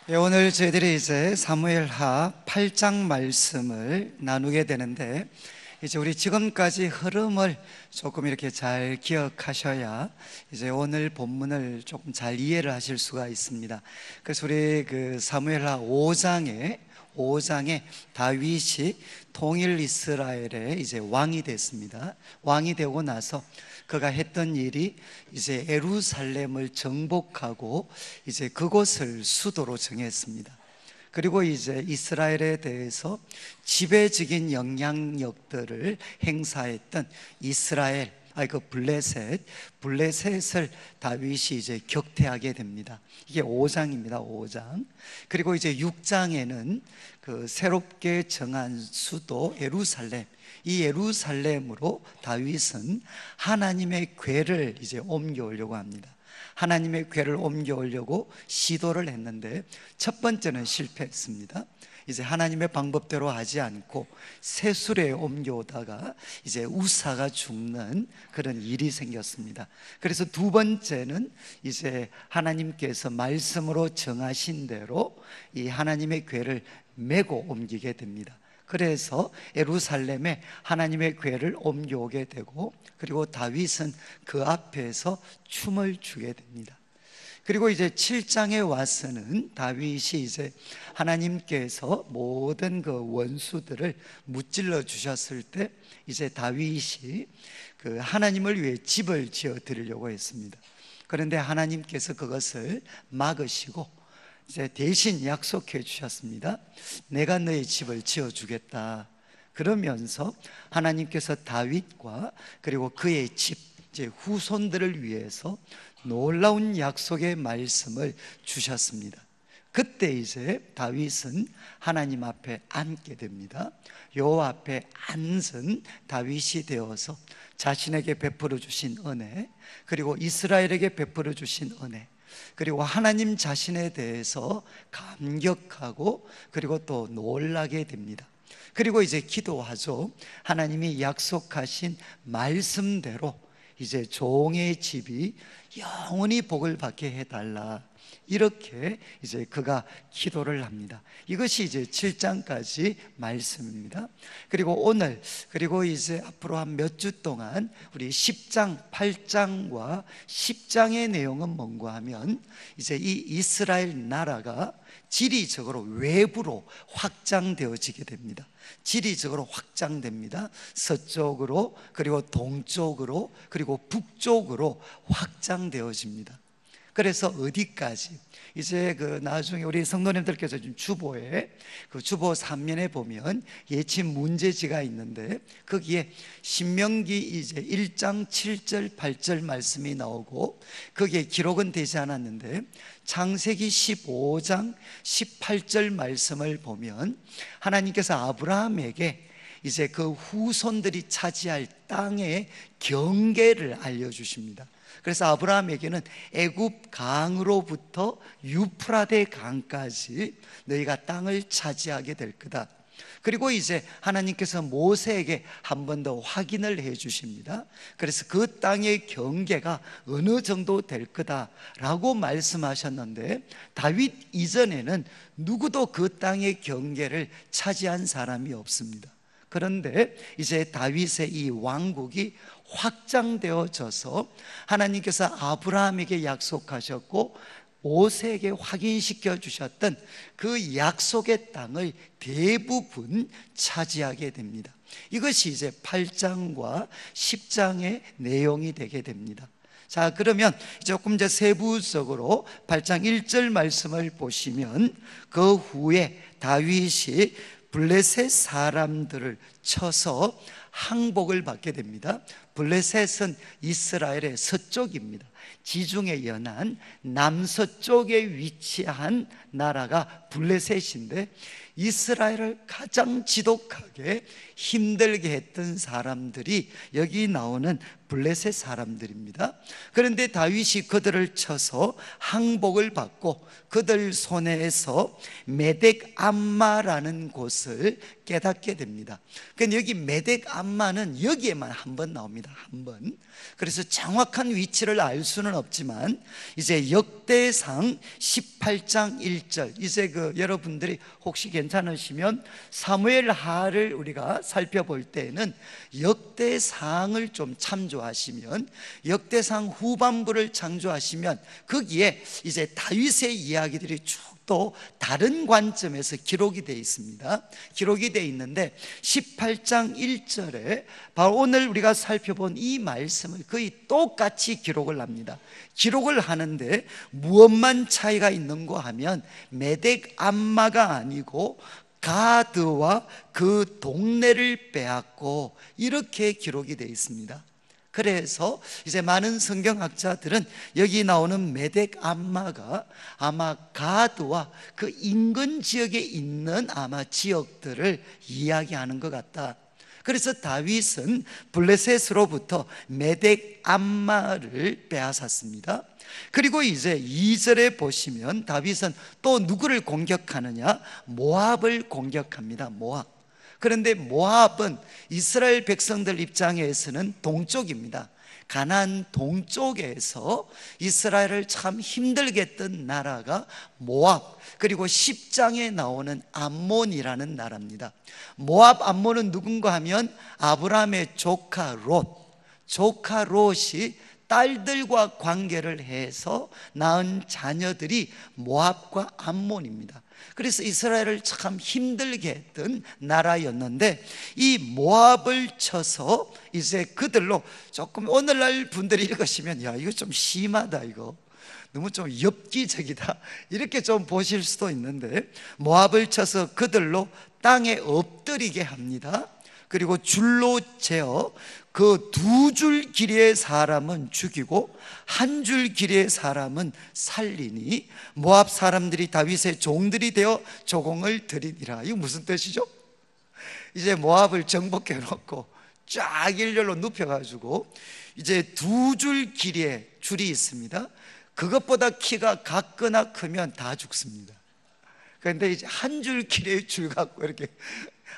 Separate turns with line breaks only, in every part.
오늘 저희들이 이제 사무엘하 8장 말씀을 나누게 되는데, 이제 우리 지금까지 흐름을 조금 이렇게 잘 기억하셔야 이제 오늘 본문을 조금 잘 이해를 하실 수가 있습니다. 그래서 우리 사무엘하 5장에 다윗이 통일 이스라엘의 이제 왕이 됐습니다. 왕이 되고 나서 그가 했던 일이 이제 예루살렘을 정복하고 이제 그곳을 수도로 정했습니다. 그리고 이제 이스라엘에 대해서 지배적인 영향력들을 행사했던 이스라엘, 블레셋을 다윗이 이제 격퇴하게 됩니다. 이게 5장입니다. 5장. 그리고 이제 6장에는 그 새롭게 정한 수도 예루살렘, 이 예루살렘으로 다윗은 하나님의 궤를 이제 옮겨오려고 합니다. 하나님의 궤를 옮겨오려고 시도를 했는데 첫 번째는 실패했습니다. 이제 하나님의 방법대로 하지 않고 세술에 옮겨오다가 이제 우사가 죽는 그런 일이 생겼습니다. 그래서 두 번째는 이제 하나님께서 말씀으로 정하신 대로 이 하나님의 궤를 메고 옮기게 됩니다. 그래서 예루살렘에 하나님의 궤를 옮겨오게 되고, 그리고 다윗은 그 앞에서 춤을 추게 됩니다. 그리고 이제 7장에 와서는 다윗이 이제 하나님께서 모든 그 원수들을 무찔러 주셨을 때 이제 다윗이 그 하나님을 위해 집을 지어 드리려고 했습니다. 그런데 하나님께서 그것을 막으시고 이제 대신 약속해 주셨습니다. 내가 너의 집을 지어 주겠다. 그러면서 하나님께서 다윗과 그리고 그의 집, 이제 후손들을 위해서 놀라운 약속의 말씀을 주셨습니다. 그때 이제 다윗은 하나님 앞에 앉게 됩니다. 여호와 앞에 앉은 다윗이 되어서 자신에게 베풀어 주신 은혜, 그리고 이스라엘에게 베풀어 주신 은혜, 그리고 하나님 자신에 대해서 감격하고 그리고 또 놀라게 됩니다. 그리고 이제 기도하죠. 하나님이 약속하신 말씀대로 이제 종의 집이 영원히 복을 받게 해달라, 이렇게 이제 그가 기도를 합니다. 이것이 이제 7장까지 말씀입니다. 그리고 오늘, 그리고 이제 앞으로 한 몇 주 동안 우리 10장, 8장과 10장의 내용은 뭔가 하면 이제 이 이스라엘 나라가 지리적으로 외부로 확장되어지게 됩니다. 지리적으로 확장됩니다. 서쪽으로, 그리고 동쪽으로, 그리고 북쪽으로 확장되어집니다. 그래서 어디까지? 이제 나중에 우리 성도님들께서 준 주보에 그 주보 3면에 보면 예침 문제지가 있는데 거기에 신명기 이제 1장 7절 8절 말씀이 나오고 거기에 기록은 되지 않았는데 창세기 15장 18절 말씀을 보면 하나님께서 아브라함에게 이제 그 후손들이 차지할 땅의 경계를 알려주십니다. 그래서 아브라함에게는 애굽 강으로부터 유프라데 강까지 너희가 땅을 차지하게 될 거다. 그리고 이제 하나님께서 모세에게 한 번 더 확인을 해 주십니다. 그래서 그 땅의 경계가 어느 정도 될 거다라고 말씀하셨는데 다윗 이전에는 누구도 그 땅의 경계를 차지한 사람이 없습니다. 그런데 이제 다윗의 이 왕국이 확장되어져서 하나님께서 아브라함에게 약속하셨고 모세에게 확인시켜 주셨던 그 약속의 땅을 대부분 차지하게 됩니다. 이것이 이제 8장과 10장의 내용이 되게 됩니다. 자, 그러면 조금 이제 세부적으로 8장 1절 말씀을 보시면 그 후에 다윗이 블레셋 사람들을 쳐서 항복을 받게 됩니다. 블레셋은 이스라엘의 서쪽입니다. 지중해 연안 남서쪽에 위치한 나라가 블레셋인데 이스라엘을 가장 지독하게 힘들게 했던 사람들이 여기 나오는 블레셋 사람들입니다. 그런데 다윗이 그들을 쳐서 항복을 받고 그들 손에서 메덱 암마라는 곳을 깨닫게 됩니다. 그런데 여기 메덱 암마는 여기에만 한 번 나옵니다. 한 번. 그래서 정확한 위치를 알 수는 없지만 이제 역대상 18장 1절, 이제 여러분들이 혹시 괜찮으시면 사무엘하를 우리가 살펴볼 때는 역대상을 좀 참조하시면, 역대상 후반부를 참조하시면 거기에 이제 다윗의 이야기들이 쭉 또 다른 관점에서 기록이 되어 있습니다. 기록이 되어 있는데 18장 1절에 바로 오늘 우리가 살펴본 이 말씀을 거의 똑같이 기록을 합니다. 기록을 하는데 무엇만 차이가 있는가 하면 메덱 암마가 아니고 가드와 그 동네를 빼앗고 이렇게 기록이 되어 있습니다. 그래서 이제 많은 성경학자들은 여기 나오는 메덱 암마가 아마 가드와 그 인근 지역에 있는 아마 지역들을 이야기하는 것 같다. 그래서 다윗은 블레셋으로부터 메덱 암마를 빼앗았습니다. 그리고 이제 2절에 보시면 다윗은 또 누구를 공격하느냐? 모압을 공격합니다. 모압. 그런데 모압은 이스라엘 백성들 입장에서는 동쪽입니다. 가나안 동쪽에서 이스라엘을 참 힘들게 했던 나라가 모압, 그리고 10장에 나오는 암몬이라는 나라입니다. 모압, 암몬은 누군가 하면 아브라함의 조카 롯이 딸들과 관계를 해서 낳은 자녀들이 모압과 암몬입니다. 그래서 이스라엘을 참 힘들게 했던 나라였는데 이 모압을 쳐서 이제 그들로 조금, 오늘날 분들이 읽으시면 야 이거 좀 심하다, 이거 너무 좀 엽기적이다 이렇게 좀 보실 수도 있는데, 모압을 쳐서 그들로 땅에 엎드리게 합니다. 그리고 줄로 재어 그 2줄 길이의 사람은 죽이고 1줄 길이의 사람은 살리니 모압 사람들이 다윗의 종들이 되어 조공을 드리니라. 이거 무슨 뜻이죠? 이제 모압을 정복해 놓고 쫙 일렬로 눕혀가지고 이제 2줄 길이의 줄이 있습니다. 그것보다 키가 작거나 크면 다 죽습니다. 그런데 이제 1줄 길이의 줄 갖고 이렇게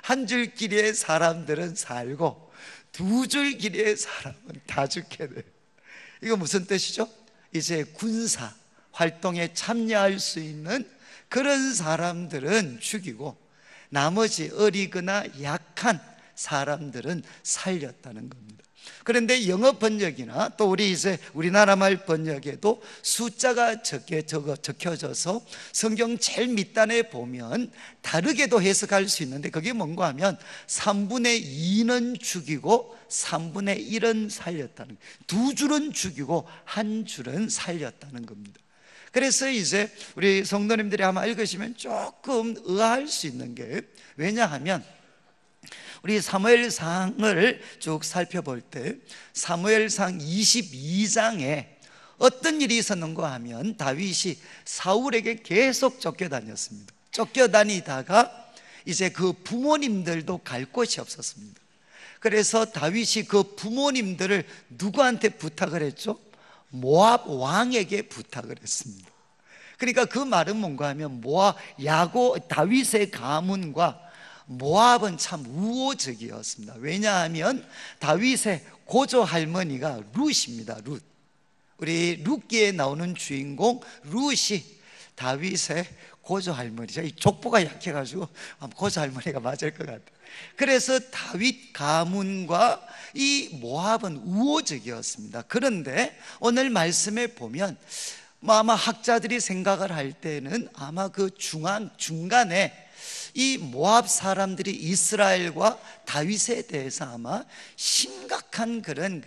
1줄 길이의 사람들은 살고 2줄 길이의 사람은 다 죽게 돼요. 이거 무슨 뜻이죠? 이제 군사 활동에 참여할 수 있는 그런 사람들은 죽이고 나머지 어리거나 약한 사람들은 살렸다는 겁니다. 그런데 영어 번역이나 또 우리 이제 우리나라 말 번역에도 숫자가 적혀져서 성경 제일 밑단에 보면 다르게도 해석할 수 있는데, 그게 뭔가 하면 3분의 2는 죽이고 3분의 1은 살렸다는 거예요. 2줄은 죽이고 1줄은 살렸다는 겁니다. 그래서 이제 우리 성도님들이 아마 읽으시면 조금 의아할 수 있는 게, 왜냐하면 우리 사무엘상을 쭉 살펴볼 때 사무엘상 22장에 어떤 일이 있었는가 하면 다윗이 사울에게 계속 쫓겨다녔습니다. 쫓겨다니다가 이제 그 부모님들도 갈 곳이 없었습니다. 그래서 다윗이 그 부모님들을 누구한테 부탁을 했죠? 모압 왕에게 부탁을 했습니다. 그러니까 그 말은 뭔가 하면 다윗의 가문과 모압은 참 우호적이었습니다. 왜냐하면 다윗의 고조 할머니가 룻입니다. 룻. 우리 룻기에 나오는 주인공 룻이 다윗의 고조 할머니죠. 이 족보가 약해가지고 고조 할머니가 맞을 것 같아요. 그래서 다윗 가문과 이 모압은 우호적이었습니다. 그런데 오늘 말씀에 보면 아마 학자들이 생각을 할 때는 아마 그 중간에 이 모압 사람들이 이스라엘과 다윗에 대해서 아마 심각한 그런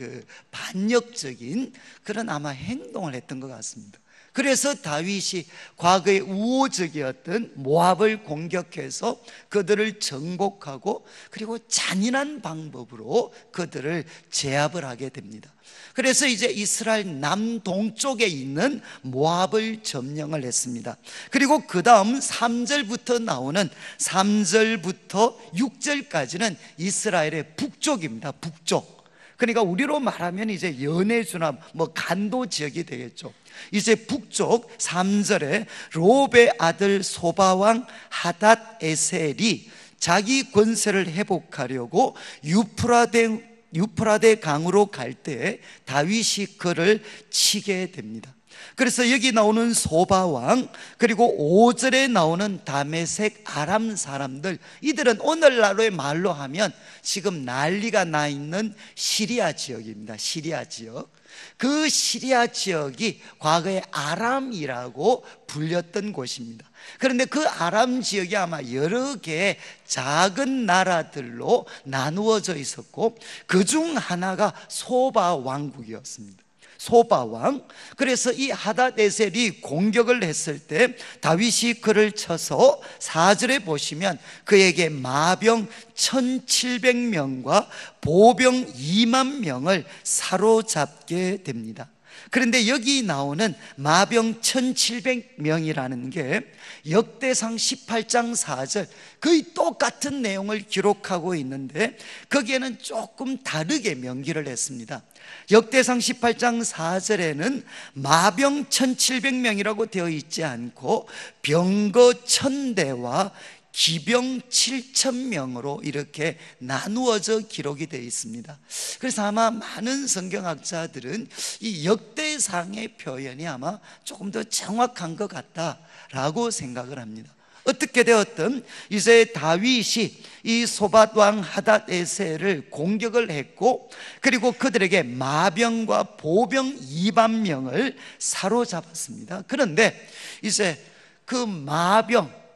반역적인 그런 아마 행동을 했던 것 같습니다. 그래서 다윗이 과거에 우호적이었던 모압을 공격해서 그들을 정복하고 그리고 잔인한 방법으로 그들을 제압을 하게 됩니다. 그래서 이제 이스라엘 남동쪽에 있는 모압을 점령을 했습니다. 그리고 그 다음 3절부터 나오는 3절부터 6절까지는 이스라엘의 북쪽입니다. 북쪽. 그러니까 우리로 말하면 이제 연해주나 간도 지역이 되겠죠. 이제 북쪽 3절에 롭의 아들 소바왕 하닷 에셀이 자기 권세를 회복하려고 유프라데 유프라데 강으로 갈 때 다윗이 그를 치게 됩니다. 그래서 여기 나오는 소바왕, 그리고 5절에 나오는 다메섹 아람 사람들, 이들은 오늘날의 말로 하면 지금 난리가 나 있는 시리아 지역입니다. 시리아 지역. 그 시리아 지역이 과거에 아람이라고 불렸던 곳입니다. 그런데 그 아람 지역이 아마 여러 개의 작은 나라들로 나누어져 있었고, 그중 하나가 소바 왕국이었습니다. 소바왕. 그래서 이 하닷에셀이 공격을 했을 때 다윗이 그를 쳐서 4절에 보시면 그에게 마병 1700명과 보병 2만 명을 사로잡게 됩니다. 그런데 여기 나오는 마병 1700명이라는 게 역대상 18장 4절 거의 똑같은 내용을 기록하고 있는데 거기에는 조금 다르게 명기를 했습니다. 역대상 18장 4절에는 마병 1700명이라고 되어 있지 않고 병거 1000대와 기병 7000명으로 이렇게 나누어져 기록이 되어 있습니다. 그래서 아마 많은 성경학자들은 이 역대상의 표현이 아마 조금 더 정확한 것 같다라고 생각을 합니다. 어떻게 되었든 이제 다윗이 이 소밧 왕 하닷에셀을 공격을 했고, 그리고 그들에게 마병과 보병 2만 명을 사로잡았습니다. 그런데 이제 그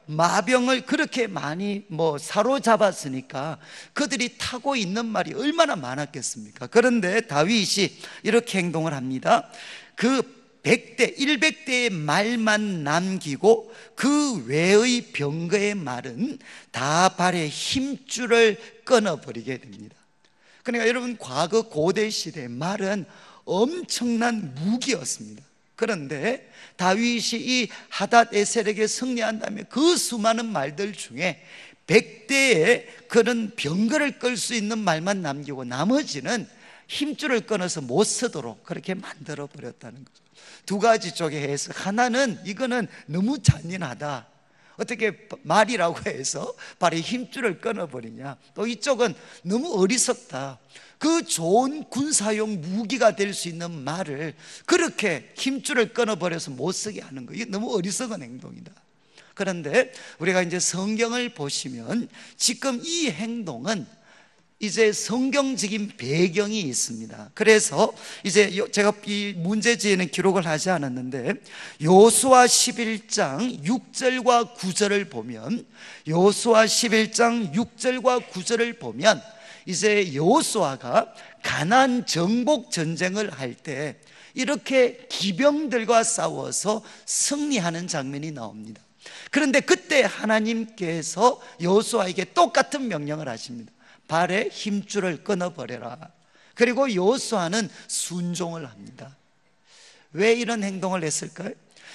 마병을 그렇게 많이 사로잡았으니까 그들이 타고 있는 말이 얼마나 많았겠습니까? 그런데 다윗이 이렇게 행동을 합니다. 그 100대의 말만 남기고 그 외의 병거의 말은 다 발에 힘줄을 끊어버리게 됩니다. 그러니까 여러분, 과거 고대 시대의 말은 엄청난 무기였습니다. 그런데 다윗이 이 하닷에셀에게 승리한 다음에 그 수많은 말들 중에 100대의 그런 병거를 끌 수 있는 말만 남기고 나머지는 힘줄을 끊어서 못 쓰도록 그렇게 만들어 버렸다는 거죠. 두 가지 쪽의 해석. 하나는 이거는 너무 잔인하다, 어떻게 말이라고 해서 발에 힘줄을 끊어버리냐. 또 이쪽은 너무 어리석다, 그 좋은 군사용 무기가 될 수 있는 말을 그렇게 힘줄을 끊어버려서 못 쓰게 하는 거, 이게 너무 어리석은 행동이다. 그런데 우리가 이제 성경을 보시면 지금 이 행동은 이제 성경적인 배경이 있습니다. 그래서 이제 제가 이 문제지에는 기록을 하지 않았는데 여호수아 11장 6절과 9절을 보면, 여호수아 11장 6절과 9절을 보면 이제 여호수아가 가나안 정복 전쟁을 할 때 이렇게 기병들과 싸워서 승리하는 장면이 나옵니다. 그런데 그때 하나님께서 여호수아에게 똑같은 명령을 하십니다. 발에 힘줄을 끊어버려라. 그리고 여호수아는 순종을 합니다. 왜 이런 행동을 했을까요?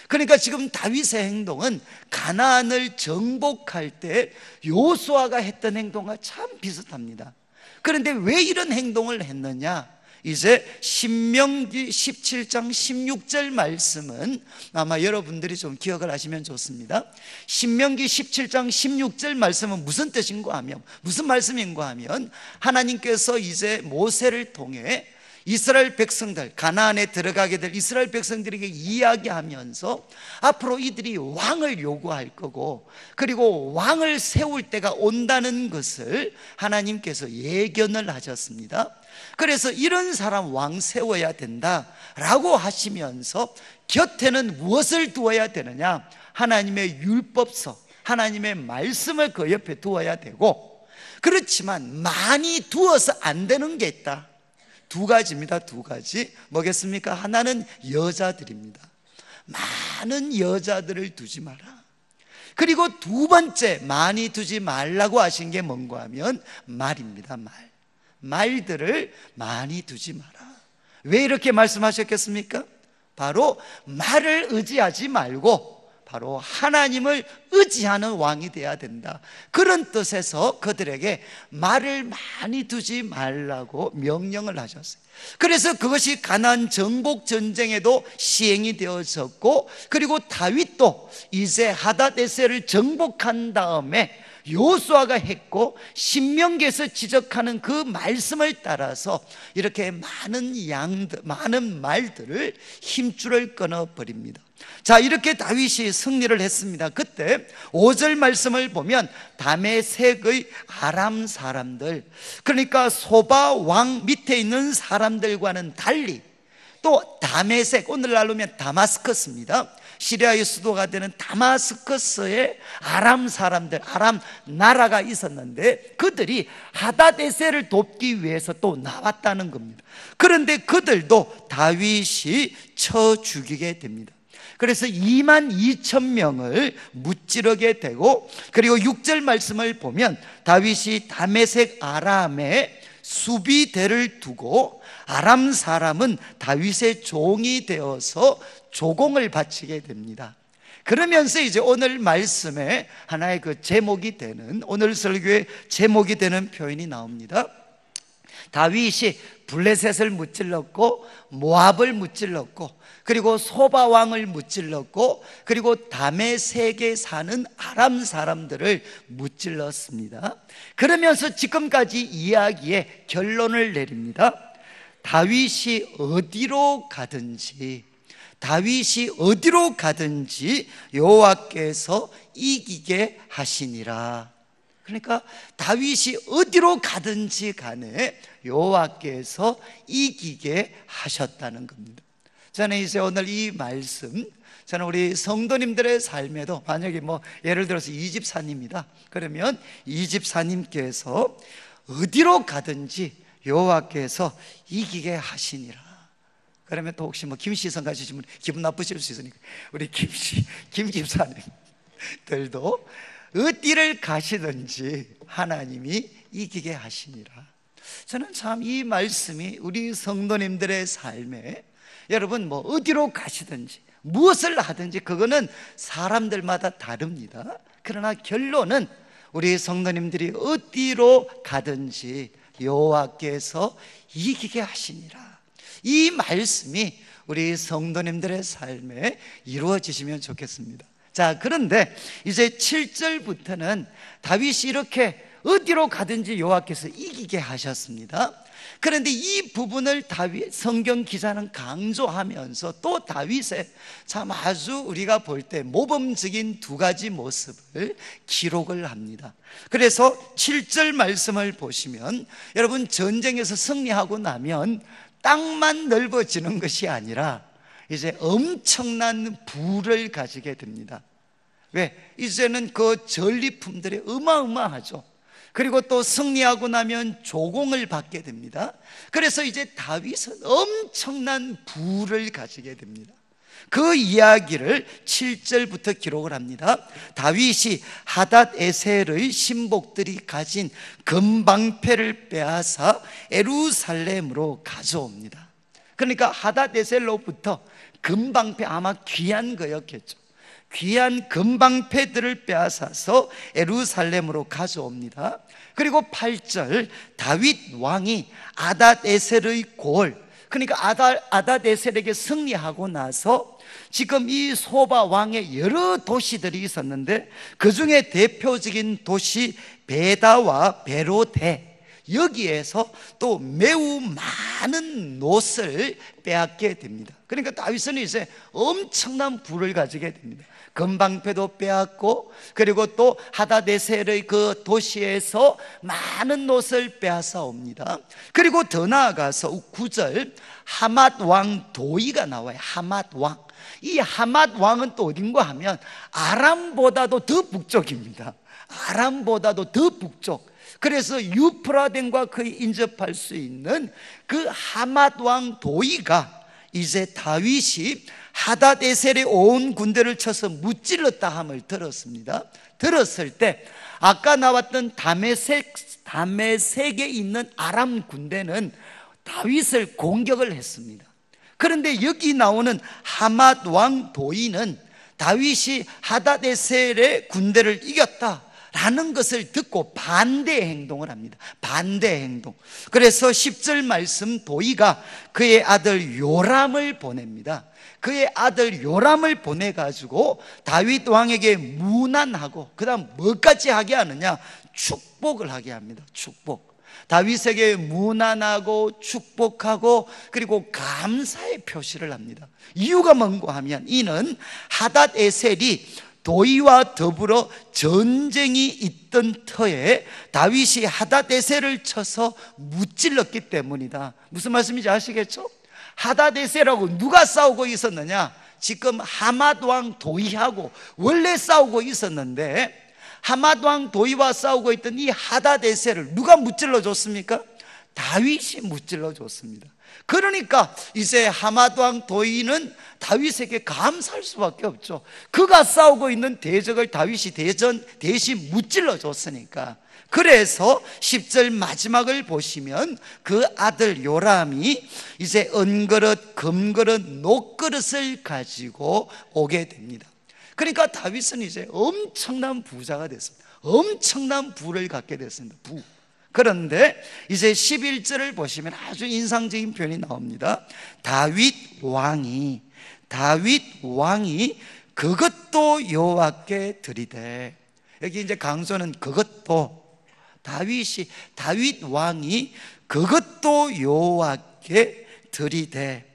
그러니까 지금 다윗의 행동은 가나안을 정복할 때 여호수아가 했던 행동과 참 비슷합니다. 그런데 왜 이런 행동을 했느냐? 이제 신명기 17장 16절 말씀은 아마 여러분들이 좀 기억을 하시면 좋습니다. 신명기 17장 16절 말씀은 무슨 뜻인가 하면, 무슨 말씀인가 하면, 하나님께서 이제 모세를 통해 이스라엘 백성들, 가나안에 들어가게 될 이스라엘 백성들에게 이야기하면서 앞으로 이들이 왕을 요구할 거고, 그리고 왕을 세울 때가 온다는 것을 하나님께서 예견을 하셨습니다. 그래서 이런 사람 왕 세워야 된다라고 하시면서 곁에는 무엇을 두어야 되느냐? 하나님의 율법서, 하나님의 말씀을 그 옆에 두어야 되고, 그렇지만 많이 두어서 안 되는 게 있다. 두 가지입니다. 두 가지. 뭐겠습니까? 하나는 여자들입니다. 많은 여자들을 두지 마라. 그리고 두 번째, 많이 두지 말라고 하신 게 뭔가 하면 말입니다. 말들을 많이 두지 마라. 왜 이렇게 말씀하셨겠습니까? 바로 말을 의지하지 말고 바로 하나님을 의지하는 왕이 되어야 된다, 그런 뜻에서 그들에게 말을 많이 두지 말라고 명령을 하셨어요. 그래서 그것이 가나안 정복 전쟁에도 시행이 되어졌고, 그리고 다윗도 이제 하닷에셀을 정복한 다음에 여호수아가 했고 신명기에서 지적하는 그 말씀을 따라서 이렇게 많은 말들을 힘줄을 끊어버립니다. 자, 이렇게 다윗이 승리를 했습니다. 그때 5절 말씀을 보면 다메섹의 아람 사람들, 그러니까 소바 왕 밑에 있는 사람들과는 달리 또 다메섹, 오늘날로 하면 다마스커스입니다. 시리아의 수도가 되는 다마스커스에 아람 사람들, 아람 나라가 있었는데 그들이 하닷에셀을 돕기 위해서 또 나왔다는 겁니다. 그런데 그들도 다윗이 쳐 죽이게 됩니다. 그래서 22,000명을 무찌르게 되고, 그리고 6절 말씀을 보면 다윗이 다메섹 아람에 수비대를 두고 아람 사람은 다윗의 종이 되어서 조공을 바치게 됩니다. 그러면서 이제 오늘 말씀에 하나의 그 제목이 되는, 오늘 설교의 제목이 되는 표현이 나옵니다. 다윗이 블레셋을 무찔렀고 모압을 무찔렀고 그리고 소바 왕을 무찔렀고 그리고 다메섹에 사는 아람 사람들을 무찔렀습니다. 그러면서 지금까지 이야기의 결론을 내립니다. 다윗이 어디로 가든지 여호와께서 이기게 하시니라. 그러니까 다윗이 어디로 가든지 간에 여호와께서 이기게 하셨다는 겁니다. 저는 이제 오늘 이 말씀, 저는 우리 성도님들의 삶에도 만약에 예를 들어서 이 집사님이다 그러면 이 집사님께서 어디로 가든지 여호와께서 이기게 하시니라. 그러면 또 혹시 김시성 가시면 기분 나쁘실 수 있으니까 우리 김 집사님들도 어디를 가시든지 하나님이 이기게 하시니라. 저는 참 이 말씀이 우리 성도님들의 삶에, 여러분 어디로 가시든지 무엇을 하든지 그거는 사람들마다 다릅니다. 그러나 결론은 우리 성도님들이 어디로 가든지 여호와께서 이기게 하시니라. 이 말씀이 우리 성도님들의 삶에 이루어지시면 좋겠습니다. 자, 그런데 이제 7절부터는 다윗이 이렇게 어디로 가든지 여호와께서 이기게 하셨습니다. 그런데 이 부분을 성경 기자는 강조하면서 또 다윗의 참 아주 우리가 볼 때 모범적인 두 가지 모습을 기록을 합니다. 그래서 7절 말씀을 보시면, 여러분 전쟁에서 승리하고 나면 땅만 넓어지는 것이 아니라 이제 엄청난 부를 가지게 됩니다. 왜? 이제는 그 전리품들이 어마어마하죠. 그리고 또 승리하고 나면 조공을 받게 됩니다. 그래서 이제 다윗은 엄청난 부를 가지게 됩니다. 그 이야기를 7절부터 기록을 합니다. 다윗이 하닷에셀의 신복들이 가진 금방패를 빼앗아 예루살렘으로 가져옵니다. 그러니까 하닷에셀로부터 금방패, 아마 귀한 거였겠죠. 귀한 금방패들을 빼앗아서 예루살렘으로 가져옵니다. 그리고 8절, 다윗 왕이 아닷에셀의 골, 그러니까 아닷에셀에게 승리하고 나서 지금 이 소바 왕의 여러 도시들이 있었는데 그 중에 대표적인 도시 베다와 베로데, 여기에서 또 매우 많은 놋을 빼앗게 됩니다. 그러니까 다윗은 이제 엄청난 부를 가지게 됩니다. 금방패도 빼앗고 그리고 또 하닷에셀의 그 도시에서 많은 놋을 빼앗아 옵니다. 그리고 더 나아가서 9절, 하맛 왕 도이가 나와요. 하맛 왕. 이 하맛 왕은 또 어딘가 하면 아람보다도 더 북쪽입니다. 아람보다도 더 북쪽. 그래서 유프라덴과 거의 인접할 수 있는 그 하맛 왕 도이가 이제 다윗이 하닷에셀에 온 군대를 쳐서 무찔렀다 함을 들었습니다. 들었을 때 아까 나왔던 다메섹에 있는 아람 군대는 다윗을 공격을 했습니다. 그런데 여기 나오는 하맛 왕 도이는 다윗이 하닷에셀의 군대를 이겼다 라는 것을 듣고 반대 행동을 합니다. 반대 행동. 그래서 10절 말씀, 도이가 그의 아들 요람을 보냅니다. 그의 아들 요람을 보내가지고 다윗 왕에게 문안하고 그 다음 뭐까지 하게 하느냐? 축복을 하게 합니다. 축복. 다윗에게 문안하고 축복하고 그리고 감사의 표시를 합니다. 이유가 뭔가 하면 이는 하닷에셀이 도의와 더불어 전쟁이 있던 터에 다윗이 하닷에셀을 쳐서 무찔렀기 때문이다. 무슨 말씀인지 아시겠죠? 하닷에셀하고 누가 싸우고 있었느냐? 지금 하맛 왕 도의하고 원래 싸우고 있었는데 하맛 왕 도의와 싸우고 있던 이 하닷에셀을 누가 무찔러 줬습니까? 다윗이 무찔러 줬습니다. 그러니까 이제 하맛 왕 도의는 다윗에게 감사할 수밖에 없죠. 그가 싸우고 있는 대적을 다윗이 대신 무찔러 줬으니까. 그래서 10절 마지막을 보시면 그 아들 요람이 이제 은그릇, 금그릇, 녹그릇을 가지고 오게 됩니다. 그러니까 다윗은 이제 엄청난 부자가 됐습니다. 엄청난 부를 갖게 됐습니다. 부. 그런데 이제 11절을 보시면 아주 인상적인 표현이 나옵니다. 다윗 왕이 그것도 여호와께 드리되, 여기 이제 강조는 그것도, 다윗 왕이 그것도 여호와께 드리되.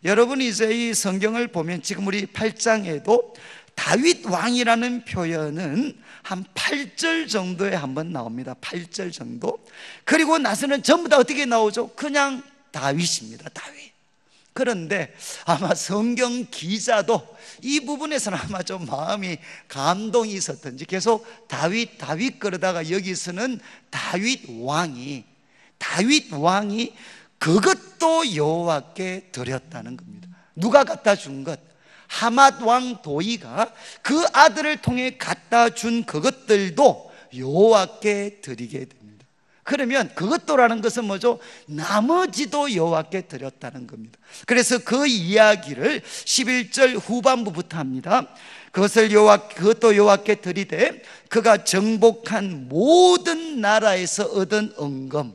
여러분이 이제 이 성경을 보면 지금 우리 8장에도 다윗 왕이라는 표현은 한 8절 정도에 한번 나옵니다. 8절 정도. 그리고 나서는 전부 다 어떻게 나오죠? 그냥 다윗입니다. 다윗. 그런데 아마 성경 기자도 이 부분에서는 아마 좀 마음이 감동이 있었던지 계속 다윗 그러다가 여기서는 다윗 왕이 그것도 여호와께 드렸다는 겁니다. 누가 갖다 준 것? 하맛 왕 도의가 그 아들을 통해 갖다 준 그것들도 여호와께 드리게 됩니다. 그러면 그것도라는 것은 뭐죠? 나머지도 여호와께 드렸다는 겁니다. 그래서 그 이야기를 11절 후반부부터 합니다. 그것도 여호와께 드리되 그가 정복한 모든 나라에서 얻은 은금,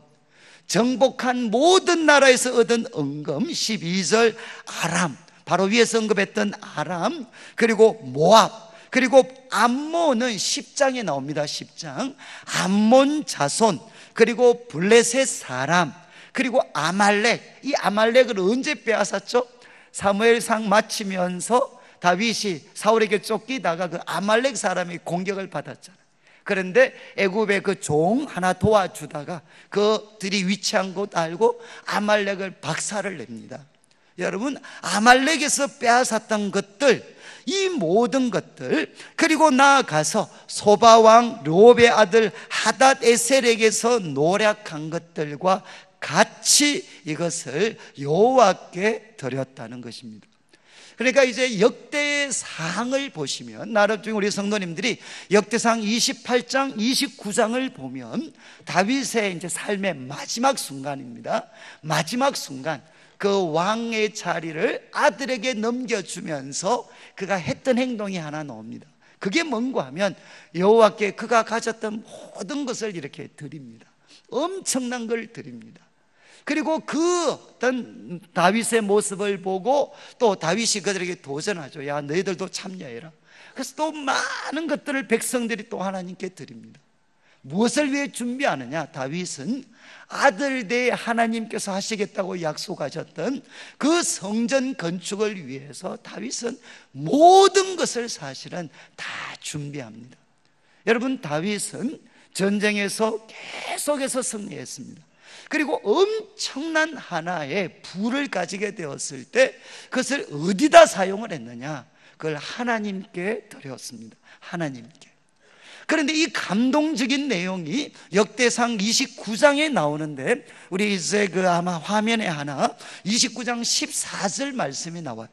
12절 아람, 바로 위에서 언급했던 아람, 그리고 모압, 그리고 암몬은 10장에 나옵니다. 10장. 암몬 자손, 그리고 블레셋 사람, 그리고 아말렉. 이 아말렉을 언제 빼앗았죠? 사무엘상 마치면서 다윗이 사울에게 쫓기다가 그 아말렉 사람이 공격을 받았잖아요. 그런데 애굽의 그 종 하나 도와주다가 그들이 위치한 곳 알고 아말렉을 박살을 냅니다. 여러분, 아말렉에서 빼앗았던 것들, 이 모든 것들, 그리고 나아가서 소바왕 르홉의 아들 하닷에셀에게서 노략한 것들과 같이 이것을 여호와께 드렸다는 것입니다. 그러니까 이제 역대상을 보시면, 나름 중에 우리 성도님들이 역대상 28장, 29장을 보면 다윗의 이제 삶의 마지막 순간입니다. 마지막 순간, 그 왕의 자리를 아들에게 넘겨주면서 그가 했던 행동이 하나 나옵니다. 그게 뭔가 하면 여호와께 그가 가졌던 모든 것을 이렇게 드립니다. 엄청난 걸 드립니다. 그리고 그 어떤 다윗의 모습을 보고 또 다윗이 그들에게 도전하죠. 야, 너희들도 참여해라. 그래서 또 많은 것들을 백성들이 또 하나님께 드립니다. 무엇을 위해 준비하느냐? 다윗은 아들 대에 하나님께서 하시겠다고 약속하셨던 그 성전 건축을 위해서 다윗은 모든 것을 사실은 다 준비합니다. 여러분, 다윗은 전쟁에서 계속해서 승리했습니다. 그리고 엄청난 하나의 부를 가지게 되었을 때 그것을 어디다 사용을 했느냐? 그걸 하나님께 드렸습니다. 하나님께. 그런데 이 감동적인 내용이 역대상 29장에 나오는데, 우리 이제 그 아마 화면에 하나 29장 14절 말씀이 나와요.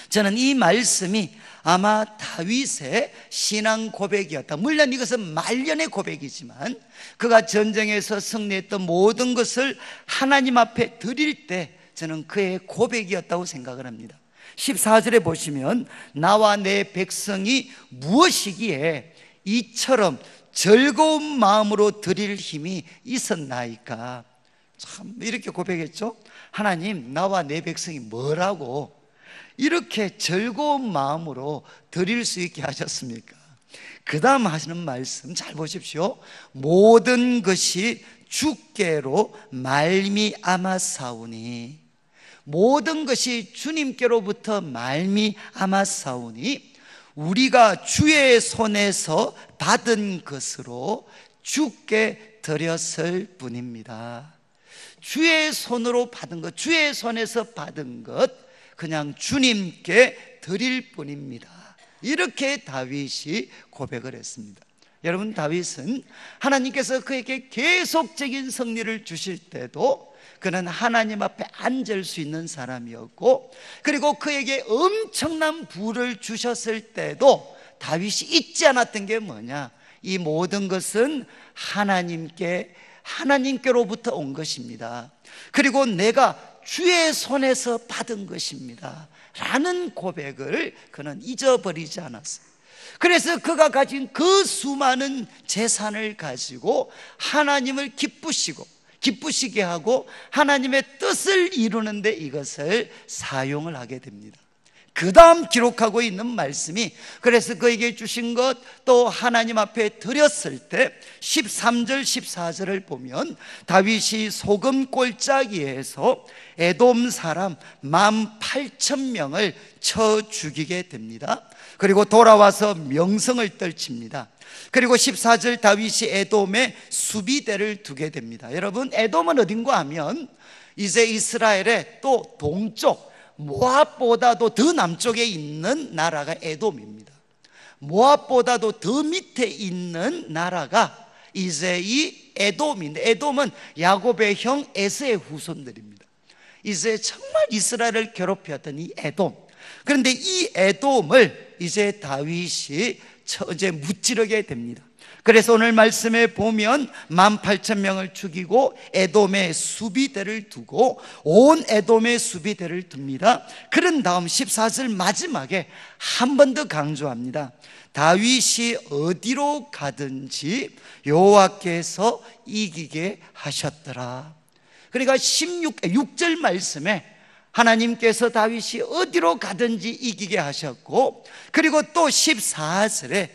저는 이 말씀이 아마 다윗의 신앙 고백이었다. 물론 이것은 말년의 고백이지만 그가 전쟁에서 승리했던 모든 것을 하나님 앞에 드릴 때 저는 그의 고백이었다고 생각을 합니다. 14절에 보시면 나와 내 백성이 무엇이기에 이처럼 즐거운 마음으로 드릴 힘이 있었나이까. 참 이렇게 고백했죠. 하나님, 나와 내 백성이 뭐라고 이렇게 즐거운 마음으로 드릴 수 있게 하셨습니까? 그 다음 하시는 말씀 잘 보십시오. 모든 것이 주께로 말미암았사오니, 모든 것이 주님께로부터 말미암았사오니, 우리가 주의 손에서 받은 것으로 주께 드렸을 뿐입니다. 주의 손으로 받은 것, 주의 손에서 받은 것, 그냥 주님께 드릴 뿐입니다. 이렇게 다윗이 고백을 했습니다. 여러분, 다윗은 하나님께서 그에게 계속적인 승리를 주실 때도 그는 하나님 앞에 앉을 수 있는 사람이었고, 그리고 그에게 엄청난 부를 주셨을 때도 다윗이 잊지 않았던 게 뭐냐? 이 모든 것은 하나님께로부터 온 것입니다. 그리고 내가 주의 손에서 받은 것입니다 라는 고백을 그는 잊어버리지 않았어요. 그래서 그가 가진 그 수많은 재산을 가지고 하나님을 기쁘시게 하고 하나님의 뜻을 이루는데 이것을 사용을 하게 됩니다. 그 다음 기록하고 있는 말씀이, 그래서 그에게 주신 것 또 하나님 앞에 드렸을 때 13절 14절을 보면 다윗이 소금 골짜기에서 에돔 사람 18,000명을 쳐 죽이게 됩니다. 그리고 돌아와서 명성을 떨칩니다. 그리고 14절 다윗이 에돔에 수비대를 두게 됩니다. 여러분, 에돔은 어딘가 하면 이제 이스라엘의 또 동쪽 모압보다도 더 남쪽에 있는 나라가 에돔입니다. 모압보다도 더 밑에 있는 나라가 이제 이 에돔인데, 에돔은 야곱의 형 에서의 후손들입니다. 이제 정말 이스라엘을 괴롭혔던 이 에돔. 그런데 이 에돔을 이제 다윗이 이제 무찌르게 됩니다. 그래서 오늘 말씀에 보면 18,000명을 죽이고 에돔의 수비대를 두고 온 에돔의 수비대를 둡니다. 그런 다음 14절 마지막에 한 번 더 강조합니다. 다윗이 어디로 가든지 여호와께서 이기게 하셨더라. 그러니까 6절 말씀에 하나님께서 다윗이 어디로 가든지 이기게 하셨고, 그리고 또 14절에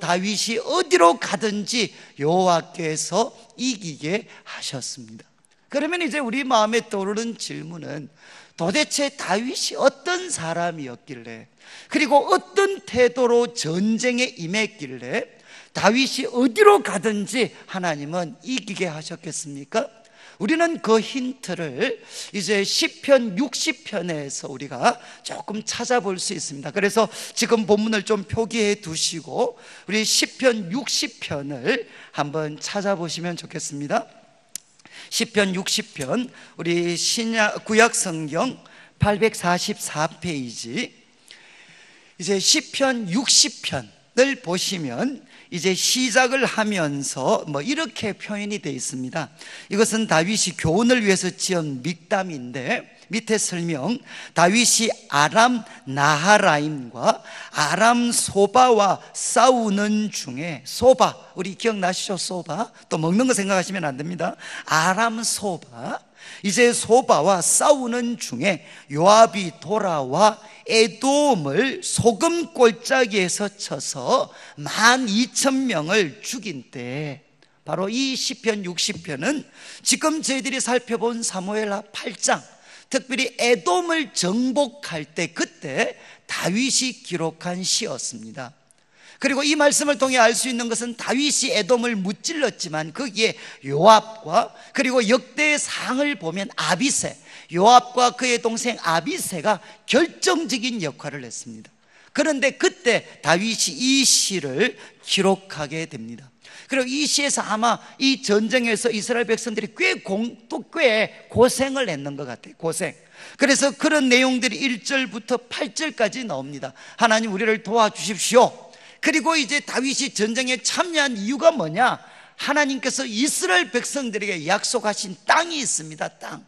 다윗이 어디로 가든지 여호와께서 이기게 하셨습니다. 그러면 이제 우리 마음에 떠오르는 질문은, 도대체 다윗이 어떤 사람이었길래, 그리고 어떤 태도로 전쟁에 임했길래 다윗이 어디로 가든지 하나님은 이기게 하셨겠습니까? 우리는 그 힌트를 이제 시편 60편에서 우리가 조금 찾아볼 수 있습니다. 그래서 지금 본문을 좀 표기해 두시고 우리 시편 60편을 한번 찾아보시면 좋겠습니다. 시편 60편, 우리 구약 성경 844페이지, 이제 시편 60편을 보시면 이제 시작을 하면서 이렇게 표현이 되어 있습니다. 이것은 다윗이 교훈을 위해서 지은 믹담인데, 밑에 설명, 다윗이 아람 나하라임과 아람 소바와 싸우는 중에, 소바, 우리 기억나시죠? 소바, 또 먹는 거 생각하시면 안 됩니다. 아람 소바, 이제 소바와 싸우는 중에 요압이 돌아와 에돔을 소금 골짜기에서 쳐서 12,000명을 죽인 때, 바로 이 시편 60편은 지금 저희들이 살펴본 사무엘하 8장, 특별히 에돔을 정복할 때 그때 다윗이 기록한 시였습니다. 그리고 이 말씀을 통해 알 수 있는 것은 다윗이 에돔을 무찔렀지만 거기에 요압과, 그리고 역대의 상을 보면 아비새, 요압과 그의 동생 아비새가 결정적인 역할을 했습니다. 그런데 그때 다윗이 이 시를 기록하게 됩니다. 그리고 이 시에서 아마 이 전쟁에서 이스라엘 백성들이 꽤 고생을 했는 것 같아요. 고생. 그래서 그런 내용들이 1절부터 8절까지 나옵니다. 하나님 우리를 도와주십시오. 그리고 이제 다윗이 전쟁에 참여한 이유가 뭐냐? 하나님께서 이스라엘 백성들에게 약속하신 땅이 있습니다. 땅.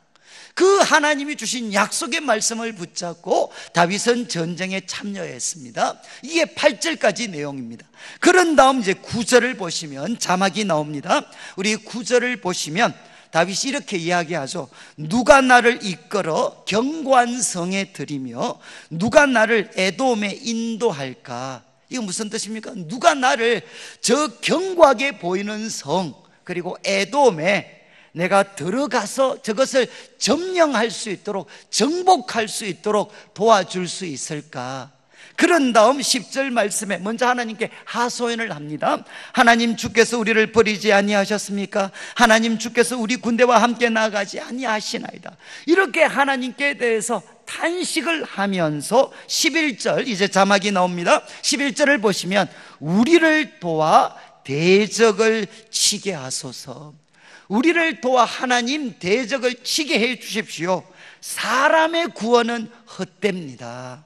그 하나님이 주신 약속의 말씀을 붙잡고 다윗은 전쟁에 참여했습니다. 이게 8절까지 내용입니다. 그런 다음 이제 9절을 보시면 자막이 나옵니다. 우리 9절을 보시면 다윗이 이렇게 이야기하죠. 누가 나를 이끌어 견고한 성에 들이며 누가 나를 에돔에 인도할까? 이거 무슨 뜻입니까? 누가 나를 저 견고하게 보이는 성, 그리고 에돔에 내가 들어가서 저것을 점령할 수 있도록, 정복할 수 있도록 도와줄 수 있을까? 그런 다음 10절 말씀에 먼저 하나님께 하소연을 합니다. 하나님, 주께서 우리를 버리지 아니하셨습니까? 하나님, 주께서 우리 군대와 함께 나가지 아니하시나이다. 이렇게 하나님께 대해서 탄식을 하면서 11절, 이제 자막이 나옵니다. 11절을 보시면 우리를 도와 대적을 치게 하소서. 우리를 도와 하나님 대적을 치게 해 주십시오. 사람의 구원은 헛됩니다.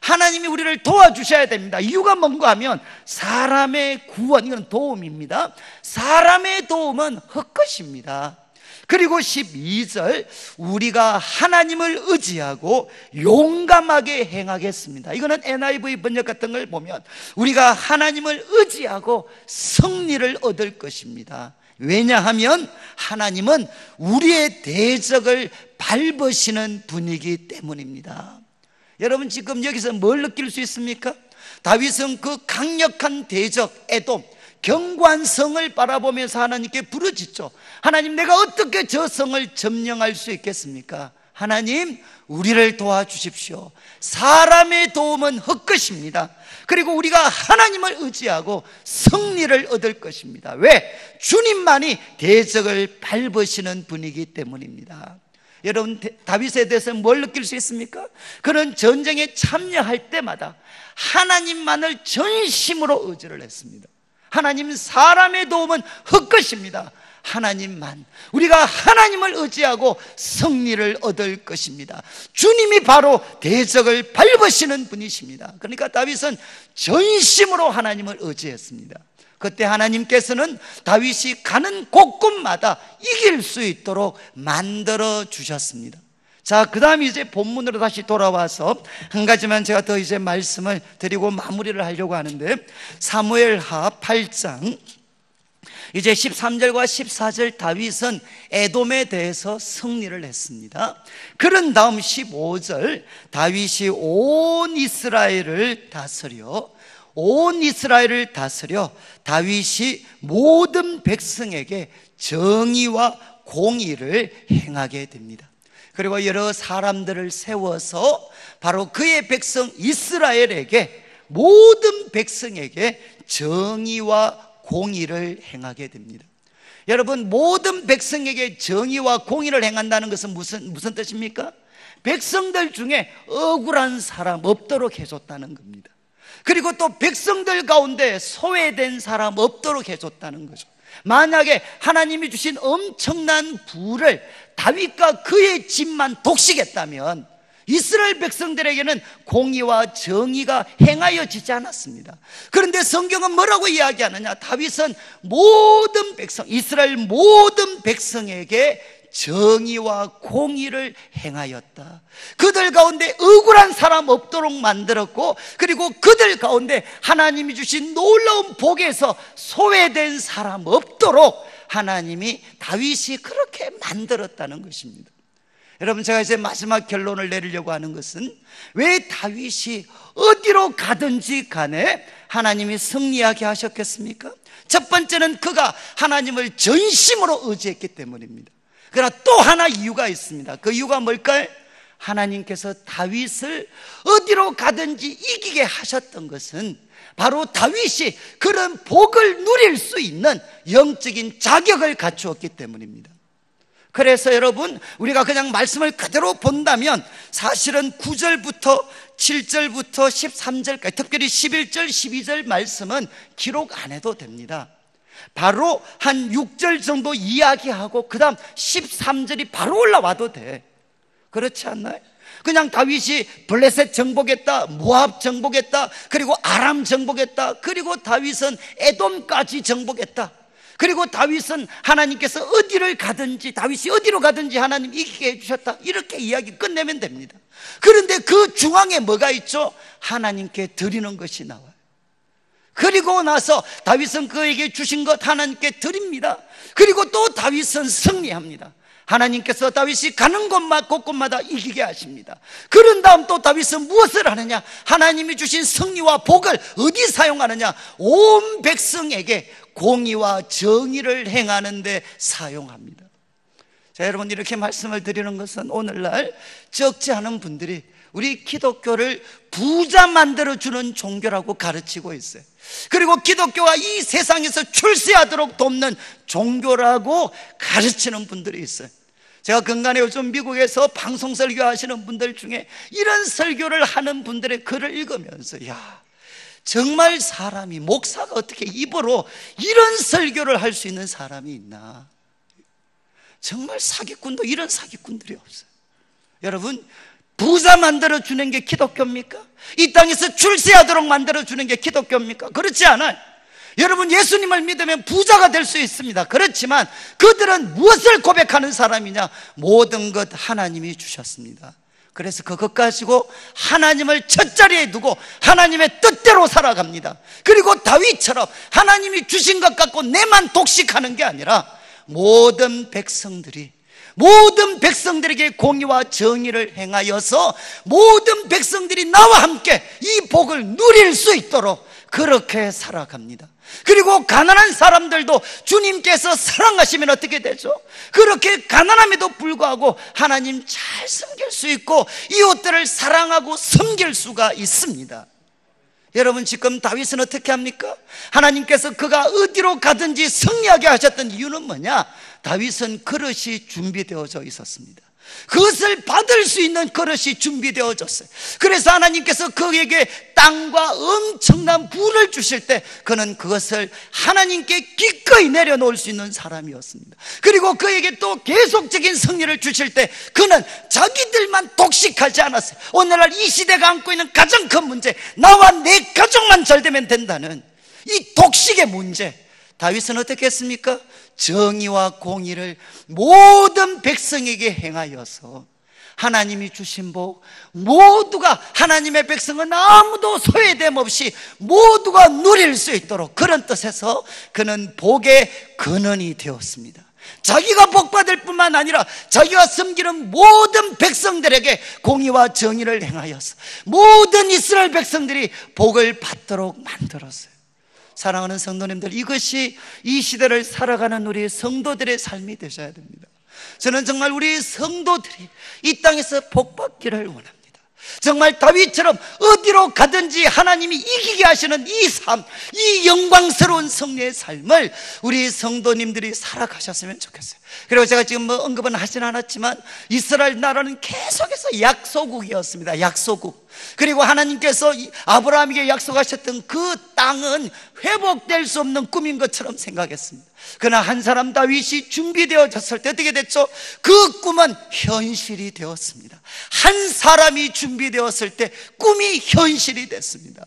하나님이 우리를 도와주셔야 됩니다. 이유가 뭔가 하면 사람의 구원, 이건 도움입니다. 사람의 도움은 헛것입니다. 그리고 12절, 우리가 하나님을 의지하고 용감하게 행하겠습니다. 이거는 NIV 번역 같은 걸 보면 우리가 하나님을 의지하고 승리를 얻을 것입니다. 왜냐하면 하나님은 우리의 대적을 밟으시는 분이기 때문입니다. 여러분, 지금 여기서 뭘 느낄 수 있습니까? 다윗은 그 강력한 대적 에돔, 견고한 성을 바라보면서 하나님께 부르짖죠. 하나님, 내가 어떻게 저 성을 점령할 수 있겠습니까? 하나님, 우리를 도와주십시오. 사람의 도움은 헛것입니다. 그리고 우리가 하나님을 의지하고 승리를 얻을 것입니다. 왜? 주님만이 대적을 밟으시는 분이기 때문입니다. 여러분, 다윗에 대해서 뭘 느낄 수 있습니까? 그는 전쟁에 참여할 때마다 하나님만을 전심으로 의지를 했습니다. 하나님, 사람의 도움은 헛것입니다. 하나님만, 우리가 하나님을 의지하고 승리를 얻을 것입니다. 주님이 바로 대적을 밟으시는 분이십니다. 그러니까 다윗은 전심으로 하나님을 의지했습니다. 그때 하나님께서는 다윗이 가는 곳곳마다 이길 수 있도록 만들어 주셨습니다. 자, 그 다음 이제 본문으로 다시 돌아와서 한 가지만 제가 더 이제 말씀을 드리고 마무리를 하려고 하는데, 사무엘하 8장 이제 13절과 14절, 다윗은 에돔에 대해서 승리를 했습니다. 그런 다음 15절, 다윗이 온 이스라엘을 다스려 다윗이 모든 백성에게 정의와 공의를 행하게 됩니다. 그리고 여러 사람들을 세워서 바로 그의 백성 이스라엘에게, 모든 백성에게 정의와 공의를 행하게 됩니다. 여러분, 모든 백성에게 정의와 공의를 행한다는 것은 무슨 뜻입니까? 백성들 중에 억울한 사람 없도록 해줬다는 겁니다. 그리고 또 백성들 가운데 소외된 사람 없도록 해줬다는 거죠. 만약에 하나님이 주신 엄청난 부를 다윗과 그의 집만 독식했다면 이스라엘 백성들에게는 공의와 정의가 행하여지지 않았습니다. 그런데 성경은 뭐라고 이야기하느냐? 다윗은 모든 백성, 이스라엘 모든 백성에게 정의와 공의를 행하였다. 그들 가운데 억울한 사람 없도록 만들었고, 그리고 그들 가운데 하나님이 주신 놀라운 복에서 소외된 사람 없도록 하나님이 다윗이 그렇게 만들었다는 것입니다. 여러분, 제가 이제 마지막 결론을 내리려고 하는 것은, 왜 다윗이 어디로 가든지 간에 하나님이 승리하게 하셨겠습니까? 첫 번째는 그가 하나님을 전심으로 의지했기 때문입니다. 그러나 또 하나 이유가 있습니다. 그 이유가 뭘까요? 하나님께서 다윗을 어디로 가든지 이기게 하셨던 것은 바로 다윗이 그런 복을 누릴 수 있는 영적인 자격을 갖추었기 때문입니다. 그래서 여러분, 우리가 그냥 말씀을 그대로 본다면 사실은 9절부터 7절부터 13절까지, 특별히 11절, 12절 말씀은 기록 안 해도 됩니다. 바로 한 6절 정도 이야기하고 그 다음 13절이 바로 올라와도 돼. 그렇지 않나요? 그냥 다윗이 블레셋 정복했다, 모압 정복했다, 그리고 아람 정복했다, 그리고 다윗은 에돔까지 정복했다, 그리고 다윗은 하나님께서 어디를 가든지, 다윗이 어디로 가든지 하나님 이기게 해주셨다, 이렇게 이야기 끝내면 됩니다. 그런데 그 중앙에 뭐가 있죠? 하나님께 드리는 것이 나와요. 그리고 나서 다윗은 그에게 주신 것 하나님께 드립니다. 그리고 또 다윗은 승리합니다. 하나님께서 다윗이 가는 곳마다 이기게 하십니다. 그런 다음 또 다윗은 무엇을 하느냐? 하나님이 주신 승리와 복을 어디 사용하느냐? 온 백성에게 공의와 정의를 행하는 데 사용합니다. 자, 여러분, 이렇게 말씀을 드리는 것은 오늘날 적지 않은 분들이 우리 기독교를 부자 만들어주는 종교라고 가르치고 있어요. 그리고 기독교가 이 세상에서 출세하도록 돕는 종교라고 가르치는 분들이 있어요. 제가 근간에 요즘 미국에서 방송 설교하시는 분들 중에 이런 설교를 하는 분들의 글을 읽으면서, 야, 정말 사람이, 목사가 어떻게 입으로 이런 설교를 할 수 있는 사람이 있나? 정말 사기꾼도 이런 사기꾼들이 없어요. 여러분, 부자 만들어주는 게 기독교입니까? 이 땅에서 출세하도록 만들어주는 게 기독교입니까? 그렇지 않아요. 여러분, 예수님을 믿으면 부자가 될 수 있습니다. 그렇지만 그들은 무엇을 고백하는 사람이냐? 모든 것 하나님이 주셨습니다. 그래서 그것 가지고 하나님을 첫자리에 두고 하나님의 뜻대로 살아갑니다. 그리고 다윗처럼 하나님이 주신 것 갖고 내만 독식하는 게 아니라 모든 백성들에게 공의와 정의를 행하여서 모든 백성들이 나와 함께 이 복을 누릴 수 있도록 그렇게 살아갑니다. 그리고 가난한 사람들도 주님께서 사랑하시면 어떻게 되죠? 그렇게 가난함에도 불구하고 하나님 잘 섬길 수 있고 이웃들을 사랑하고 섬길 수가 있습니다. 여러분, 지금 다윗은 어떻게 합니까? 하나님께서 그가 어디로 가든지 승리하게 하셨던 이유는 뭐냐? 다윗은 그릇이 준비되어져 있었습니다. 그것을 받을 수 있는 그릇이 준비되어졌어요. 그래서 하나님께서 그에게 땅과 엄청난 부를 주실 때 그는 그것을 하나님께 기꺼이 내려놓을 수 있는 사람이었습니다. 그리고 그에게 또 계속적인 승리를 주실 때 그는 자기들만 독식하지 않았어요. 오늘날 이 시대가 안고 있는 가장 큰 문제, 나와 내 가족만 잘되면 된다는 이 독식의 문제, 다윗은 어떻게 했습니까? 정의와 공의를 모든 백성에게 행하여서 하나님이 주신 복, 모두가, 하나님의 백성은 아무도 소외됨 없이 모두가 누릴 수 있도록, 그런 뜻에서 그는 복의 근원이 되었습니다. 자기가 복받을 뿐만 아니라 자기가 섬기는 모든 백성들에게 공의와 정의를 행하여서 모든 이스라엘 백성들이 복을 받도록 만들었어요. 사랑하는 성도님들, 이것이 이 시대를 살아가는 우리 성도들의 삶이 되셔야 됩니다. 저는 정말 우리 성도들이 이 땅에서 복받기를 원합니다. 정말 다윗처럼 어디로 가든지 하나님이 이기게 하시는 이 삶, 이 영광스러운 승리의 삶을 우리 성도님들이 살아가셨으면 좋겠어요. 그리고 제가 지금 언급은 하진 않았지만 이스라엘 나라는 계속해서 약소국이었습니다. 약소국. 그리고 하나님께서 아브라함에게 약속하셨던 그 땅은 회복될 수 없는 꿈인 것처럼 생각했습니다. 그러나 한 사람 다윗이 준비되어졌을 때 어떻게 됐죠? 그 꿈은 현실이 되었습니다. 한 사람이 준비되었을 때 꿈이 현실이 됐습니다.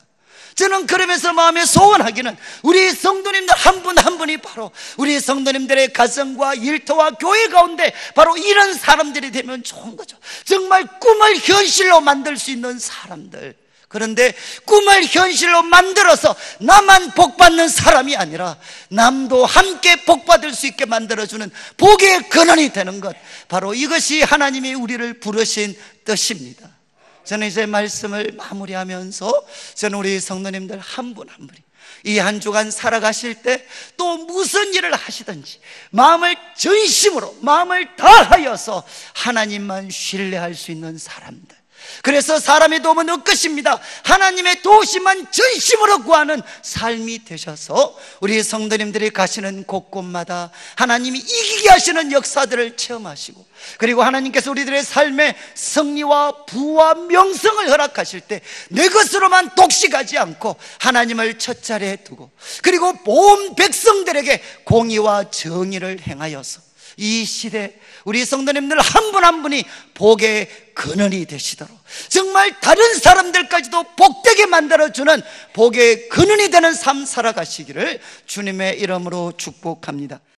저는 그러면서 마음에 소원하기는 우리 성도님들 한 분 한 분이 바로 우리 성도님들의 가정과 일터와 교회 가운데 바로 이런 사람들이 되면 좋은 거죠. 정말 꿈을 현실로 만들 수 있는 사람들. 그런데 꿈을 현실로 만들어서 나만 복받는 사람이 아니라 남도 함께 복받을 수 있게 만들어주는 복의 근원이 되는 것, 바로 이것이 하나님이 우리를 부르신 뜻입니다. 저는 이제 말씀을 마무리하면서 저는 우리 성도님들 한 분 한 분이 이 한 주간 살아가실 때 또 무슨 일을 하시든지 마음을 전심으로, 마음을 다하여서 하나님만 신뢰할 수 있는 사람들, 그래서 사람의 도움은 없것입니다. 하나님의 도우심만 전심으로 구하는 삶이 되셔서 우리 성도님들이 가시는 곳곳마다 하나님이 이기게 하시는 역사들을 체험하시고, 그리고 하나님께서 우리들의 삶에 승리와 부와 명성을 허락하실 때 내 것으로만 독식하지 않고 하나님을 첫자리에 두고, 그리고 온 백성들에게 공의와 정의를 행하여서 이 시대 우리 성도님들 한 분 한 분이 복의 근원이 되시도록, 정말 다른 사람들까지도 복되게 만들어주는 복의 근원이 되는 삶 살아가시기를 주님의 이름으로 축복합니다.